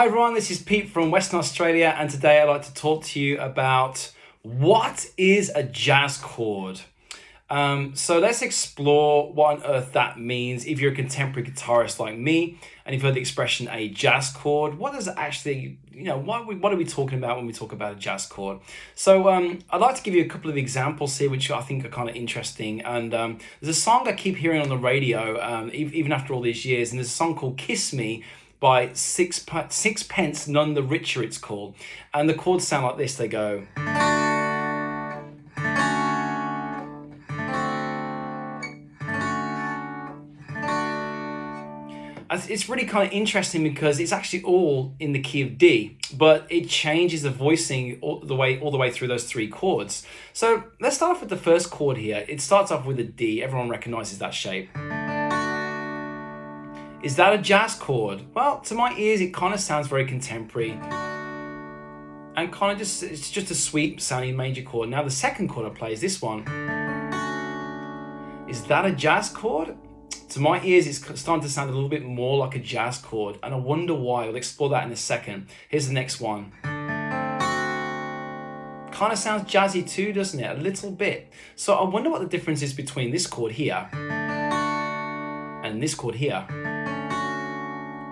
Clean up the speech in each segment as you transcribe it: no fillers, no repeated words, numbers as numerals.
Hi everyone, this is Pete from Western Australia, and today I'd like to talk to you about what is a jazz chord. So let's explore what on earth that means if you're a contemporary guitarist like me, and you've heard the expression a jazz chord. What does it actually, what are we talking about when we talk about a jazz chord? So I'd like to give you a couple of examples here, which I think are kind of interesting. And there's a song I keep hearing on the radio, even after all these years, and there's a song called Kiss Me by Sixpence None the Richer, it's called. And the chords sound like this, they go. It's really kind of interesting because it's actually all in the key of D, but it changes the voicing all the way through those three chords. So let's start off with the first chord here. It starts off with a D. Everyone recognizes that shape. Is that a jazz chord? Well, to my ears, it kind of sounds very contemporary and kind of it's just a sweet sounding major chord. Now the second chord I play is this one. Is that a jazz chord? To my ears, it's starting to sound a little bit more like a jazz chord, and I wonder why. We'll explore that in a second. Here's the next one. Kind of sounds jazzy too, doesn't it? A little bit. So I wonder what the difference is between this chord here and this chord here.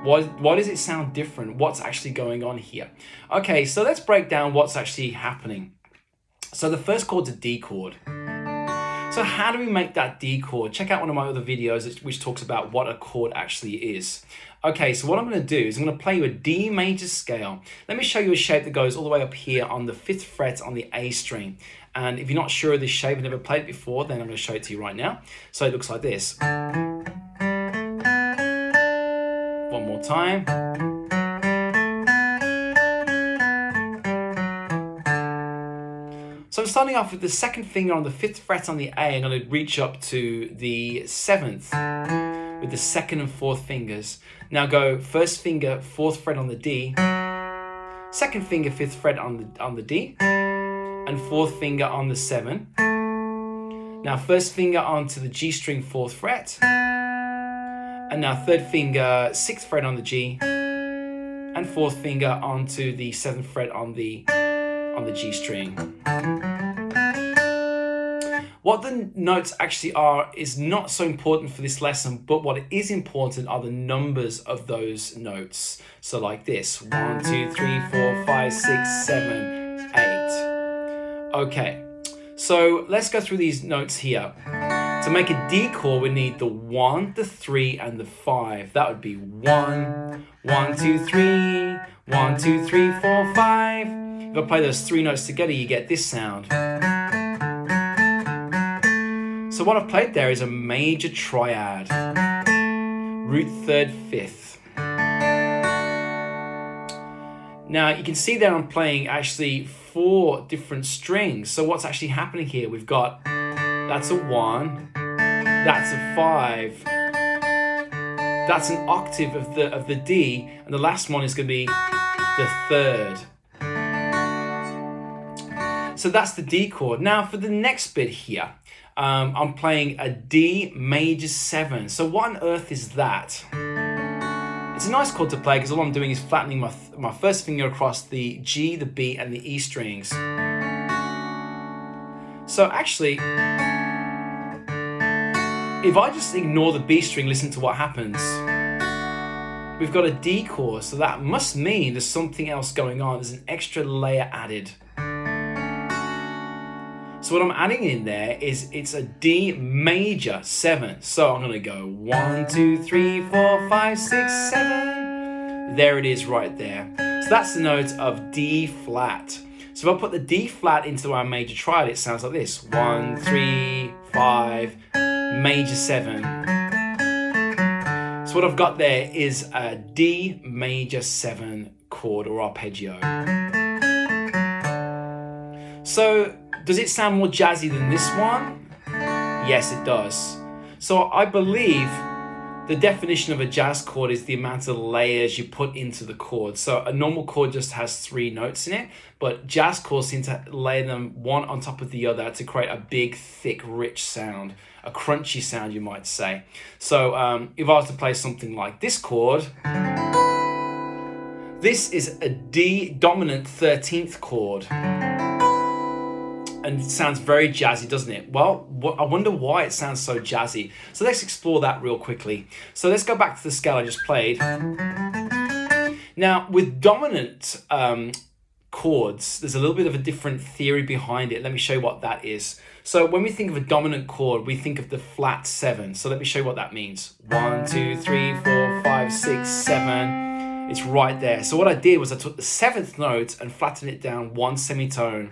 Why does it sound different? What's actually going on here? Okay, so let's break down what's actually happening. So the first chord's a D chord. So how do we make that D chord? Check out one of my other videos which talks about what a chord actually is. Okay, so what I'm going to do is I'm going to play you a D major scale. Let me show you a shape that goes all the way up here on the 5th fret on the A string. And if you're not sure of this shape, you've never played it before, then I'm going to show it to you right now. So it looks like this. One more time. So I'm starting off with the second finger on the 5th fret on the A. I'm going to reach up to the 7th with the 2nd and 4th fingers. Now go first finger 4th fret on the D, second finger 5th fret on the D, and 4th finger on the 7. Now first finger onto the G string 4th fret. And now third finger, 6th fret on the G, and 4th finger onto the 7th fret on the G string. What the notes actually are is not so important for this lesson, but what is important are the numbers of those notes. So like this, 1, 2, 3, 4, 5, 6, 7, 8. Okay, so let's go through these notes here. To make a D chord, we need the 1, the 3, and the 5. That would be 1, 1, 2, 3, 1, 2, 3, 4, 5. If I play those three notes together, you get this sound. So what I've played there is a major triad, root 3rd, 5th. Now you can see there I'm playing actually 4 different strings. So what's actually happening here? We've got, that's a 1, that's a 5, that's an octave of the D, and the last one is going to be the 3rd. So that's the D chord. Now for the next bit here, I'm playing a D major 7. So what on earth is that? It's a nice chord to play because all I'm doing is flattening my first finger across the G, the B, and the E strings. So actually, if I just ignore the B string, listen to what happens. We've got a D chord, so that must mean there's something else going on. There's an extra layer added. So what I'm adding in there is it's a D major 7. So I'm going to go 1, 2, 3, 4, 5, 6, 7. There it is right there. So that's the note of D flat. So if I put the D flat into our major triad, it sounds like this. 1, 3, 5, major 7. So what I've got there is a D major 7 chord or arpeggio. So does it sound more jazzy than this one? Yes, it does. So I believe the definition of a jazz chord is the amount of layers you put into the chord. So a normal chord just has 3 notes in it, but jazz chords seem to lay them one on top of the other to create a big, thick, rich sound, a crunchy sound, you might say. So if I was to play something like this chord, This is a D dominant 13th chord. And it sounds very jazzy, doesn't it? Well, I wonder why it sounds so jazzy. So let's explore that real quickly. So let's go back to the scale I just played. Now, with dominant chords, there's a little bit of a different theory behind it. Let me show you what that is. So when we think of a dominant chord, we think of the flat 7. So let me show you what that means. 1, 2, 3, 4, 5, 6, 7. It's right there. So what I did was I took the 7th note and flattened it down 1 semitone.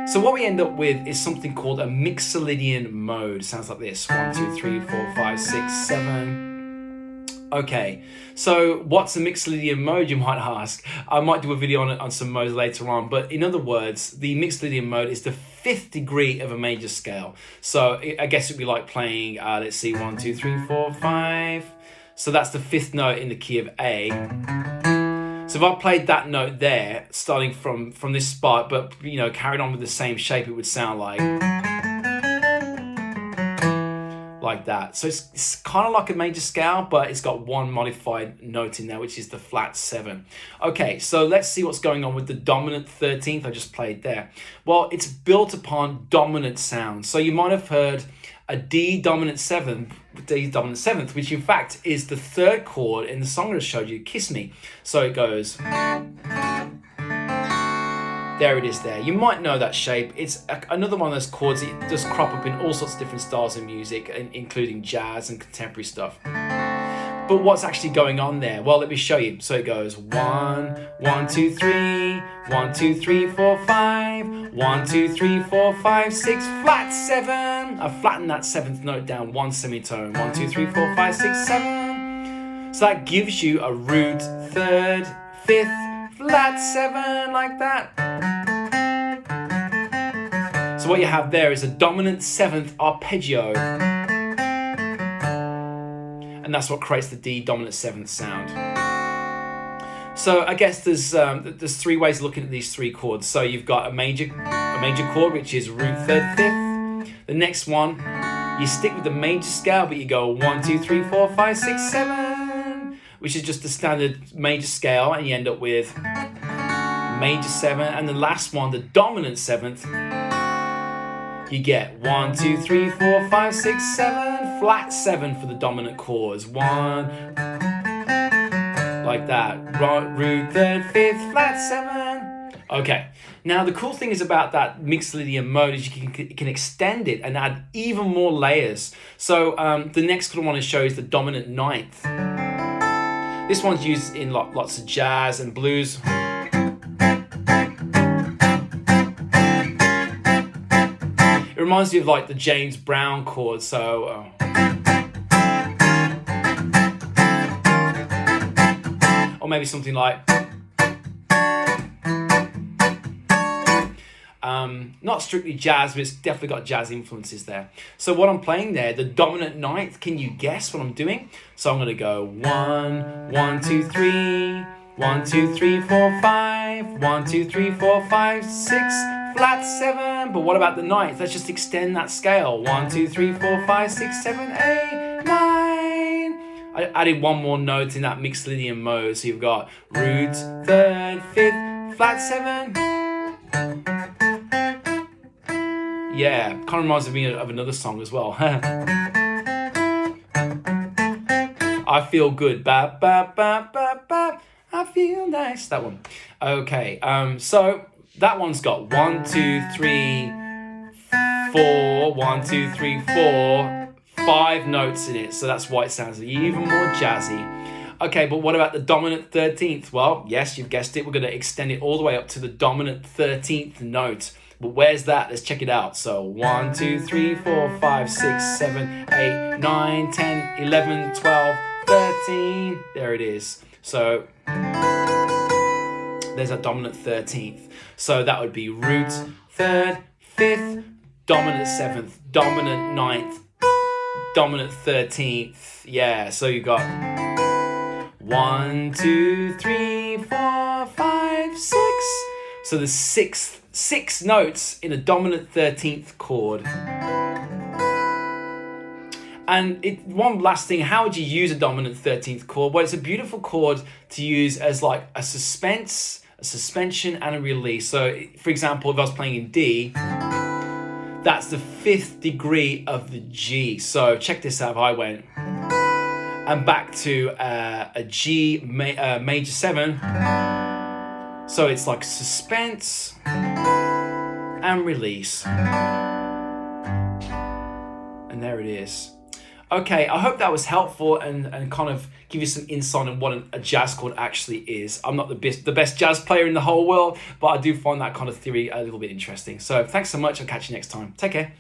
So what we end up with is something called a Mixolydian mode. Sounds like this. 1, 2, 3, 4, 5, 6, 7. Okay, so what's a Mixolydian mode, you might ask? I might do a video on some modes later on, but in other words, the Mixolydian mode is the 5th degree of a major scale. So I guess it'd be like playing, let's see, 1, 2, 3, 4, 5. So that's the 5th note in the key of A. So if I played that note there, starting from this spot, but carried on with the same shape, it would sound like that. So it's kind of like a major scale, but it's got one modified note in there, which is the flat 7. Okay, so let's see what's going on with the dominant 13th I just played there. Well, it's built upon dominant sounds. So you might have heard a D dominant 7th, which in fact is the 3rd chord in the song I just showed you, Kiss Me. So it goes, there it is there. You might know that shape. It's another one of those chords that does crop up in all sorts of different styles of music, including jazz and contemporary stuff. But what's actually going on there? Well, let me show you. So it goes 1, 1, 2, 3, 1, 2, 3, 4, 5, 1, 2, 3, 4, 5, 6, flat 7. I flattened that 7th note down 1 semitone. 1, 2, 3, 4, 5, 6, 7. So that gives you a root 3rd, 5th, flat 7, like that. So what you have there is a dominant 7th arpeggio. And that's what creates the D dominant 7th sound. So I guess there's 3 ways of looking at these 3 chords. So you've got a major chord, which is root 3rd, 5th. The next one, you stick with the major scale, but you go 1, 2, 3, 4, 5, 6, 7, which is just the standard major scale, and you end up with major 7. And the last one, the dominant 7th, you get 1, 2, 3, 4, 5, 6, 7, flat 7 for the dominant chords. 1, like that. Root 3rd, 5th, flat 7. Okay. Now the cool thing is about that Mixolydian mode is you can extend it and add even more layers. So the next one I want to show is the dominant 9th. This one's used in lots of jazz and blues. It reminds me of like the James Brown chord, so or maybe something like not strictly jazz, but it's definitely got jazz influences there. So what I'm playing there, the dominant 9th, can you guess what I'm doing? So I'm gonna go 1, 1, 2, 3, 1, 2, 3, 4, 5, 1, 2, 3, 4, 5, 6, flat 7. But what about the 9th? Let's just extend that scale. 1, 2, 3, 4, 5, 6, 7, 8, 9. I added one more note in that Mixolydian mode. So you've got root 3rd, 5th, flat 7. Yeah, kind of reminds me of another song as well. I feel good. Ba, ba, ba, ba, ba. I feel nice. That one. Okay, so that one's got 1, 2, 3, 4, 1, 2, 3, 4, 5 notes in it. So that's why it sounds even more jazzy. Okay, but what about the dominant 13th? Well, yes, you've guessed it. We're going to extend it all the way up to the dominant 13th note. But where's that? Let's check it out. So 1, 2, 3, 4, 5, 6, 7, 8, 9, 10, 11, 12, 13. There it is. So there's a dominant 13th. So that would be root 3rd, 5th, dominant 7th, dominant 9th, dominant 13th. Yeah, so you got 1, 2, 3, 4, 5, 6. So there's 6 notes in a dominant 13th chord. And one last thing, how would you use a dominant 13th chord? Well, it's a beautiful chord to use as like a suspense, a suspension, and a release. So, for example, if I was playing in D, that's the 5th degree of the G. So check this out. If I went and back to a G major 7. So it's like suspense and release. And there it is. Okay, I hope that was helpful and kind of give you some insight on what a jazz chord actually is. I'm not the best jazz player in the whole world, but I do find that kind of theory a little bit interesting. So thanks so much. I'll catch you next time. Take care.